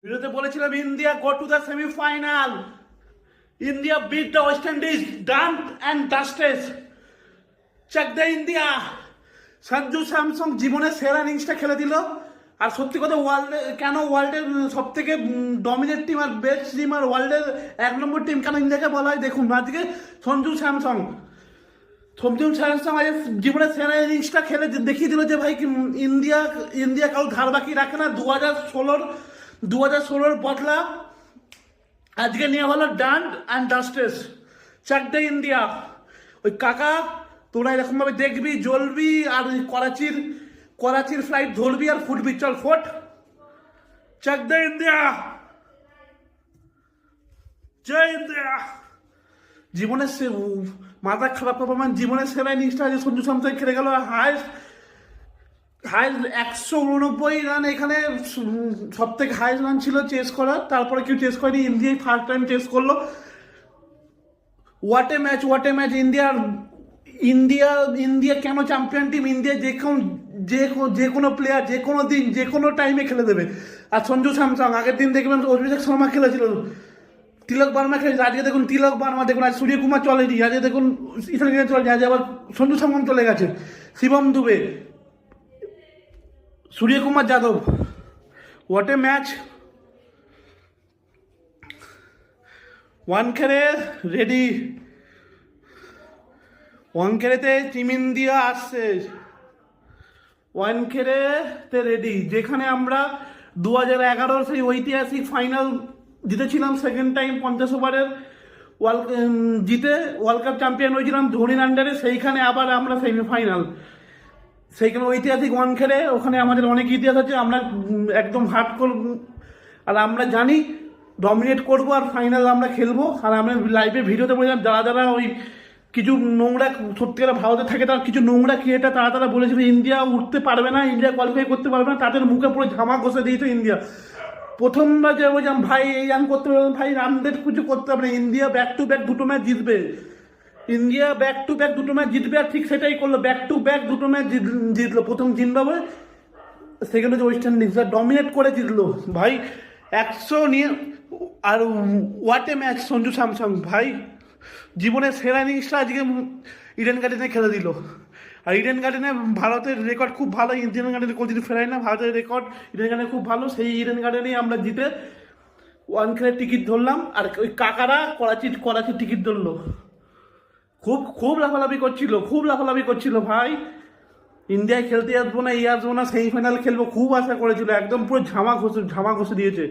ভিডিওতে বলেছিলাম India go to the semifinal. India beat the West Indies, done and dusted. Check the India. Sanju Samson জীবনের সেরা ইনিংসটা খেলে দিল। আর সত্যি কথা, ওয়ার্ল্ডের সব থেকে ডমিনেট টিম আর বেস্ট টিম আর ওয়ার্ল্ডের 1 নম্বর টিম কেন ইন্ডিয়াকে বলা হয়? দেখুন আজকে সঞ্জু স্যামসং আজ জীবনের সেরা ইনিংসটা খেলে দেখিয়ে দিল যে ভাই ইন্ডিয়া কারো ধার বাকি রাখে না। 2016 বদলা আজকে নিয়ে হলো done and dusted. Check the India. ওই কাকা, তোরা এরকম ভাবে দেখবি, জ্বলবি, আর করাচির ফ্লাইট ধরবি আর ফুটবি। চল ফোট। Chak the India. জয় ইন্ডিয়া। জীবনের মাথা খারাপ পারফরম্যান্স, জীবনের সেরা ইনিংসটা আজকে সঞ্জু স্যামসং খেলে গেল। হাইস্ট 189 রান, এখানে সব থেকে হাইস্ট রান ছিল চেস করার। তারপরে কেউ চেস করেনি, ইন্ডিয়াই ফার্স্ট টাইম চেস করলো। What a match. ইন্ডিয়া কেন চ্যাম্পিয়ন টিম? ইন্ডিয়া যে কোনো প্লেয়ার যে কোনো দিন যে কোনো টাইমে খেলে দেবে। আর সঞ্জু স্যামসং আগের দিন দেখবেন অভিষেক শর্মা খেলেছিল, তিলক বার্মা খেলেছে। আজকে দেখুন তিলক বার্মা, দেখুন আজ সূর্যকুমার চলেনি, আজকে দেখুন ইথান চলেছে, আজ আবার সঞ্জু স্যামসং চলে গেছে। Shivam Dube, Suryakumar Yadav. What a match. Wankhede ready. ওয়ানখেড়েতে টিম ইন্ডিয়া আসছে। ওয়ানখেড়েতে রেডি, যেখানে আমরা 2011 সেই ঐতিহাসিক ফাইনাল জিতেছিলাম, সেকেন্ড টাইম 50 ওভারের জিতে ওয়ার্ল্ড কাপ চ্যাম্পিয়ন হয়েছিলাম ধোনির আন্ডারে। সেইখানে আবার আমরা সেমিফাইনাল, সেইখানে ঐতিহাসিক ওয়ানখেড়ে। ওখানে আমাদের অনেক ইতিহাস আছে, আমরা একদম হার্ড করব। আর আমরা জানি ডমিনেট করবো আর ফাইনাল আমরা খেলবো। আর আমরা লাইভে ভিডিওতে বলেছিলাম, যারা ওই কিছু নোংরা, সত্যিকার ভারতে থাকে তার কিছু নোংরা ক্রিয়েটার, তারা বলেছিল ইন্ডিয়া উঠতে পারবে না, ইন্ডিয়া কোয়ালিফাই করতে পারবে না। তাদের মুখে পুরো ঝামা ঘষে দিয়েছে ইন্ডিয়া। প্রথমবার যে বলছিলাম ভাই এই রান করতে পারবে, ভাই রানদের কিছু করতে হবে না। ইন্ডিয়া ব্যাক টু ব্যাক 2টো ম্যাচ জিতবে। ইন্ডিয়া ব্যাক টু ব্যাক 2টো ম্যাচ জিতবে, আর ঠিক সেটাই করলো। ব্যাক টু ব্যাক 2টো ম্যাচ জিতলো। প্রথম জিম্বাবুয়ে, সেকেন্ড হচ্ছে ওয়েস্ট ইন্ডিজ, ডমিনেট করে জিতলো ভাই 100 নিয়ে। আর what a match Sanju Samson ভাই, জীবনের সেরা ইনিংসটা আজকে ইডেন গার্ডেনে খেলে দিল। আর ইডেন গার্ডেনে ভারতের রেকর্ড খুব ভালো। ইডেন গার্ডেনে কোনোদিন ফেরায় না ভারতের রেকর্ড। ইডেন গার্ডেনে খুব ভালো। সেই ইডেন গার্ডেনেই আমরা জিতে ওয়ানখেড়ের টিকিট ধরলাম। আর ওই কাকারা করাচির টিকিট ধরলো। খুব লাফালাফি করছিল ভাই। ইন্ডিয়ায় খেলতে আসবো না, আসবো না, সেমিফাইনাল খেলবো, খুব আশা করেছিল। একদম পুরো ঝামা ঘষে দিয়েছে।